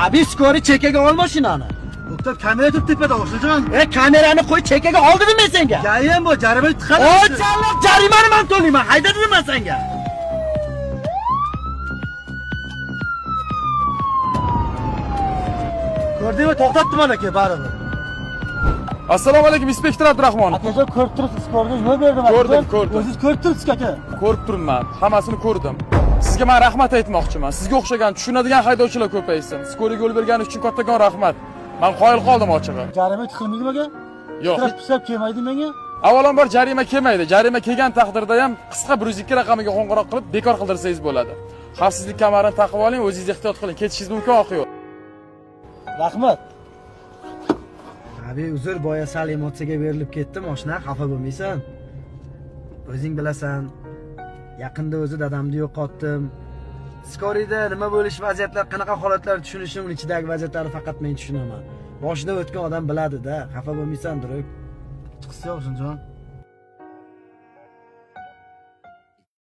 Abi skori chekaga ol mashinani. Doktor kamera turib tepada Oshiljon. Kamerani qo'y, chekaga oldim men senga. Jayam bu, jarima tiqadi. O'chanlar jarimani men to'layman. Haydadim men senga. Ko'rdingmi, to'xtatdim aka baribir. Assalomu alaykum, inspektor Abdurahmon. Akajon ko'rib turibsiz, ko'rdingiz, nima berdim Ko'rdim. O'zingiz ko'rib turibsiz aka. Ko'rib turibman, hammasini ko'rdim. Sizga men rahmat aytmoqchiman. Sizga o'xshagan tushunadigan haydovchilar ko'paysin. Skoriga yo'l berganingiz uchun kattakon rahmat. Men qoyil qoldim ochig'i. Jarima tiqilmaydimi aka? Yo'q. Pisab kelmaydi menga. Avvalambor jarima kelmaydi. Jarima kelgan taqdirda ham qisqa 102 raqamiga qo'ng'iroq qilib bekor qildirsangiz bo'ladi. Xavfsizlik kamarini taqib oling, o'zingiz ehtiyot qiling. Ketishingiz mumkin oq yo'l. Rahmat. Abi uzr, boya sal emotsiyaga berilib ketdim, oshna, xafa bo'lmaysan. O'zing bilasan, yaqinda o'zi dadamni yo'qotdim. Skorida nima bo'lish vaziyatlar, qanaqa holatlar tushunishim, uning ichidagi vaziyatlarni faqat men tushunaman. Boshida o'tgan odam biladi-da, xafa bo'lmaysan, Duruk. Chiqsa Oshiljon.